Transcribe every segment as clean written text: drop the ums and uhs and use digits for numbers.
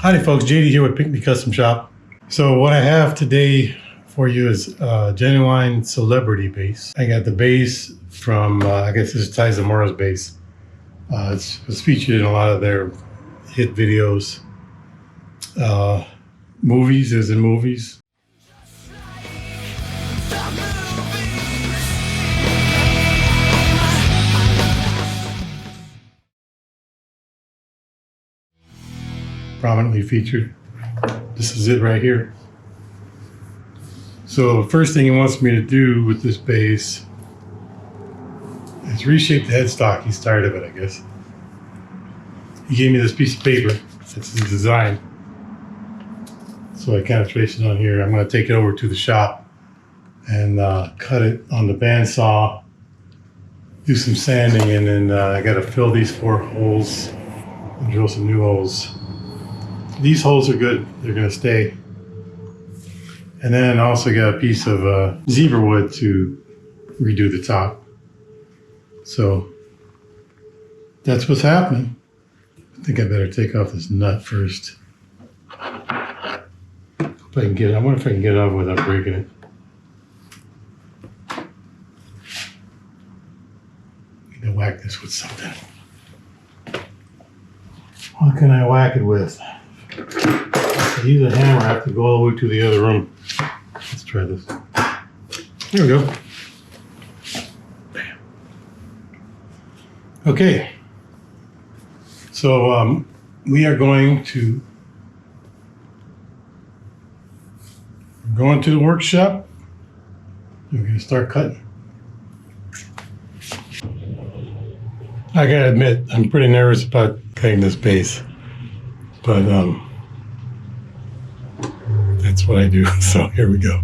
Howdy folks, JD here with Pinckney Custom Shop. So what I have today for you is genuine celebrity bass. I got the bass from, I guess this is Tye Zamora's bass. It was featured in a lot of their hit videos. Movies, as in movies. Prominently featured. This is it right here. So the first thing he wants me to do with this bass is reshape the headstock. He's tired of it, I guess. He gave me this piece of paper. It's his design. So I kind of traced it on here. I'm going to take it over to the shop and cut it on the bandsaw, do some sanding, and then I got to fill these 4 holes and drill some new holes. These holes are good, they're going to stay. And then I also got a piece of zebra wood to redo the top. So that's what's happening. I think I better take off this nut first. Hope I can get it. I wonder if I can get it off without breaking it. Need to whack this with something. What can I whack it with? I use a hammer. I have to go all the way to the other room. Let's try this. There we go. Bam. Okay. So we are going to the workshop. We're going to start cutting. I gotta admit, I'm pretty nervous about cutting this bass, but that's what I do. So here we go.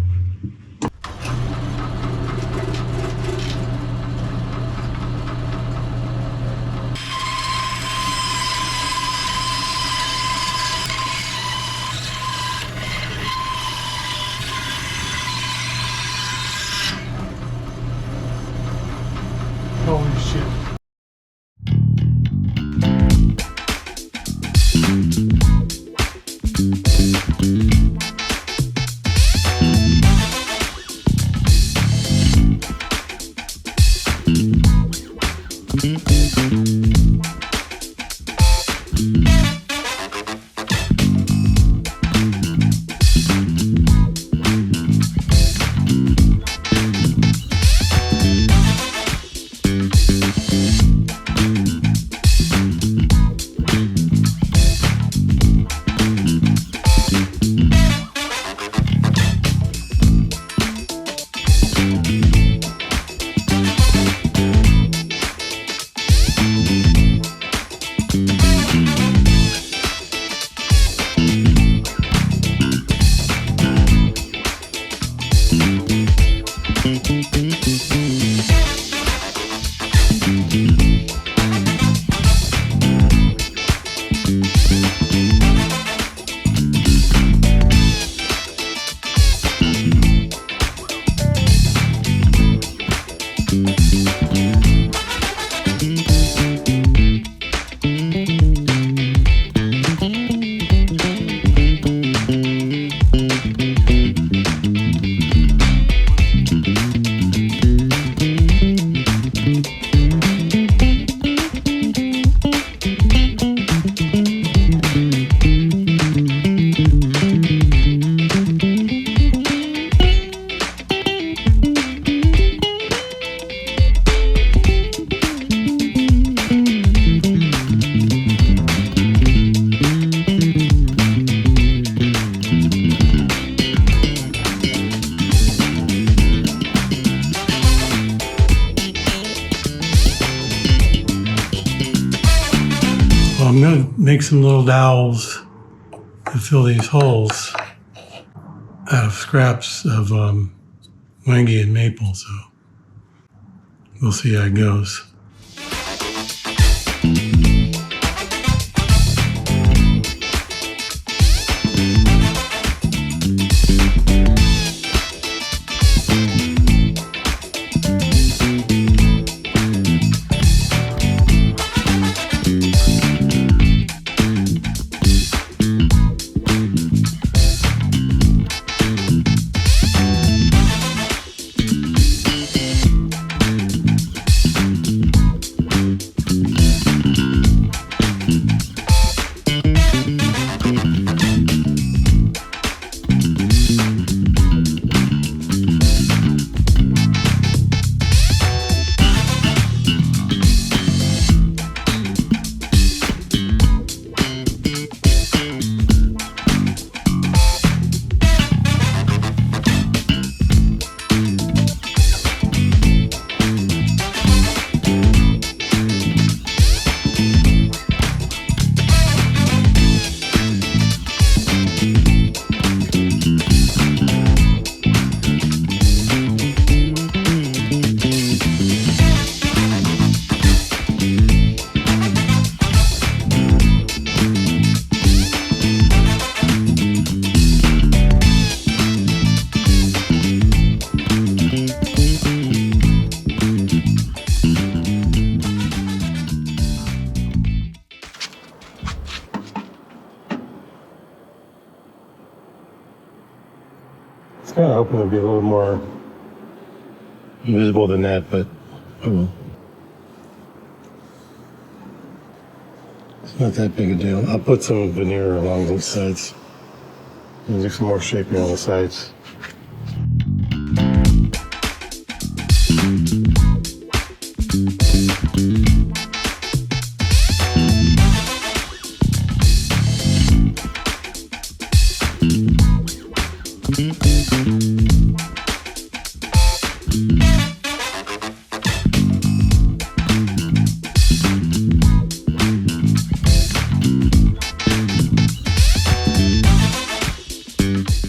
Holy shit. I'm going to make some little dowels to fill these holes out of scraps of wangi and maple, so we'll see how it goes. was kind of hoping it'd be a little more visible than that, but oh well. It's not that big a deal. I'll put some veneer along these sides and do some more shaping on the sides.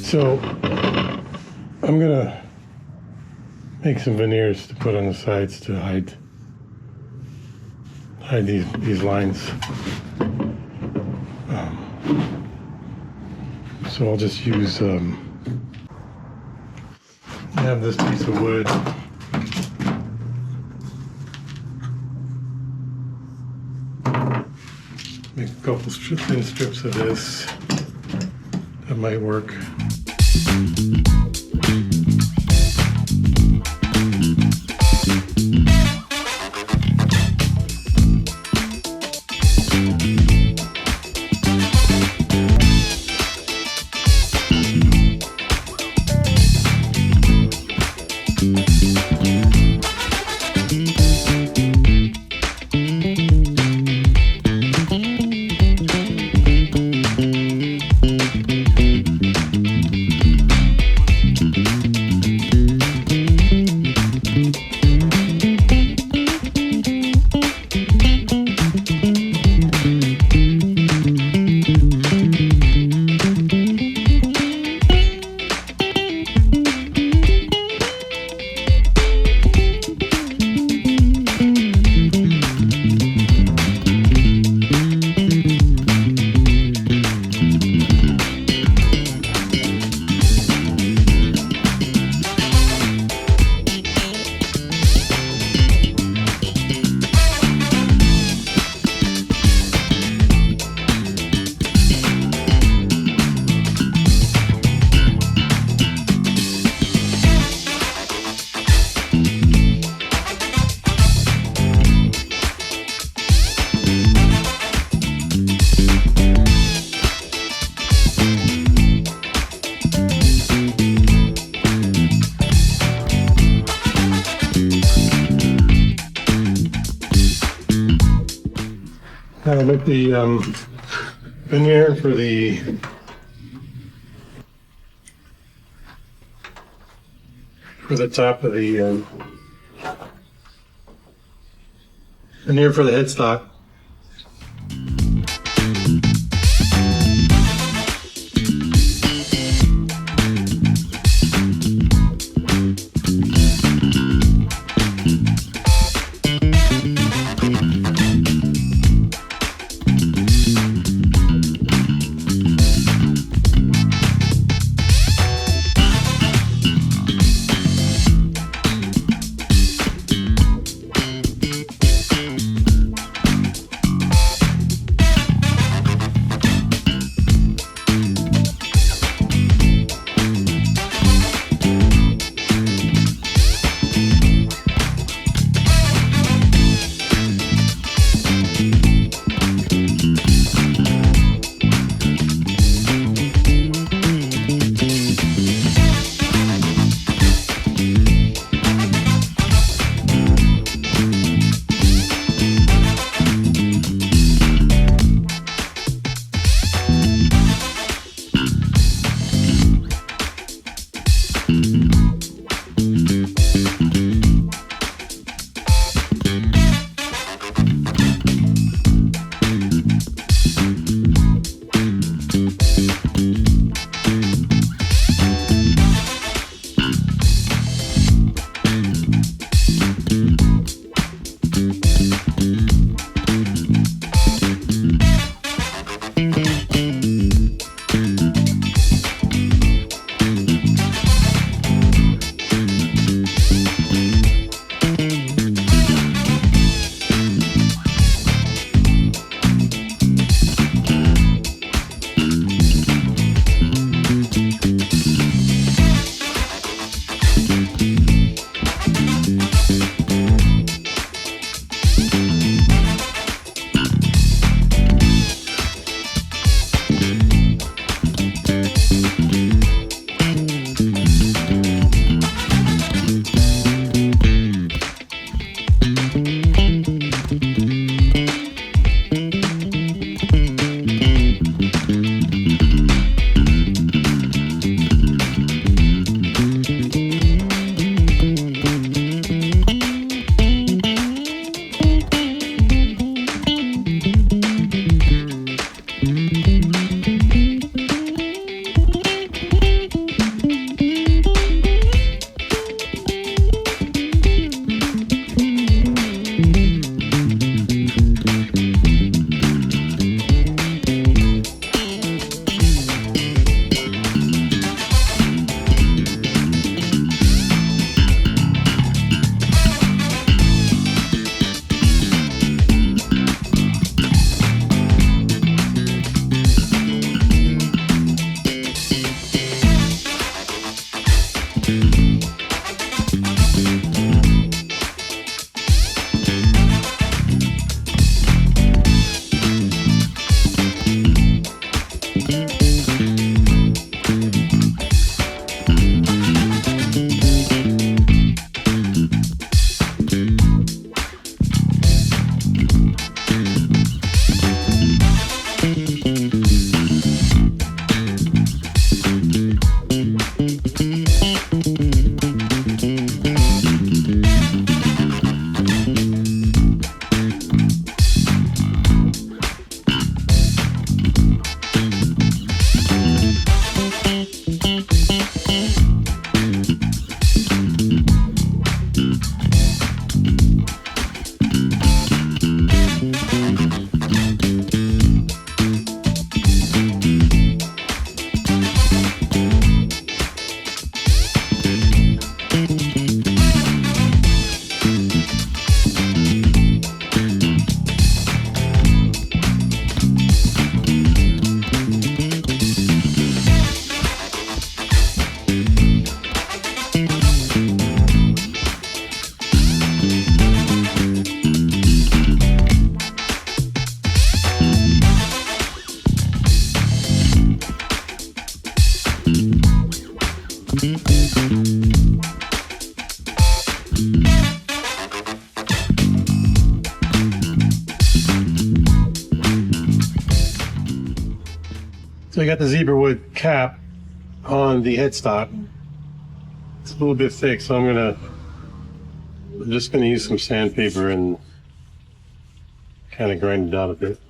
So I'm gonna make some veneers to put on the sides to hide these lines. So I'll just use I have this piece of wood. Make a couple thin strips of this. That might work. Now I'll make the veneer for the top of the veneer for the headstock. I got the zebra wood cap on the headstock. It's a little bit thick, so I'm just gonna use some sandpaper and kind of grind it out a bit.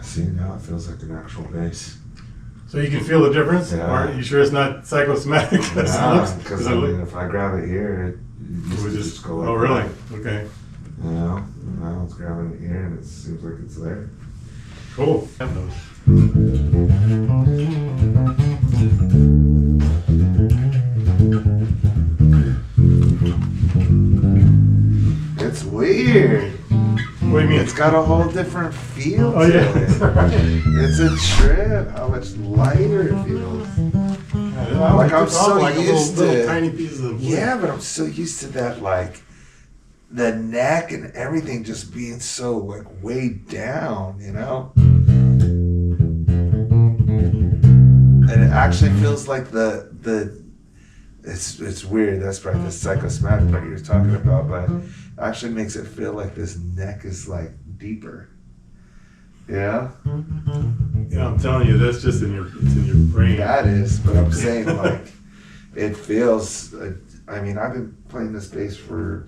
See, now it feels like an actual bass. So you can feel the difference? Yeah. Are you sure it's not psychosomatic? Because I mean, if I grab it here, it would just go like oh, really? that. Okay. You know, now it's grabbing it here and it seems like it's there. Cool. It's weird. What do you mean? It's got a whole different feel Oh, to yeah. it. It's a trip how much lighter it feels. Like I'm so used to tiny pieces of wood. Yeah, but I'm so used to that, like the neck and everything just being so like weighed down, you know? And it actually feels like it's weird, that's probably the psychosomatic part you're talking about, but it actually makes it feel like this neck is like deeper. Yeah? Yeah, I'm telling you, that's just it's in your brain. That is, but I'm saying like it feels. I mean, I've been playing this bass for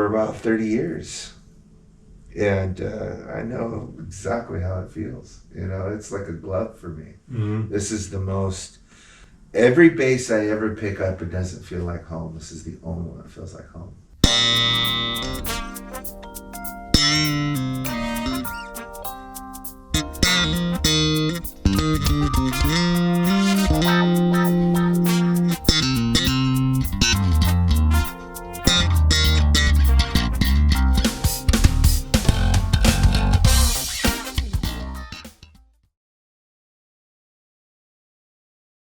about 30 years, and I know exactly how it feels. You know, it's like a glove for me. Mm-hmm. This is the most. Every bass I ever pick up, it doesn't feel like home. This is the only one that feels like home.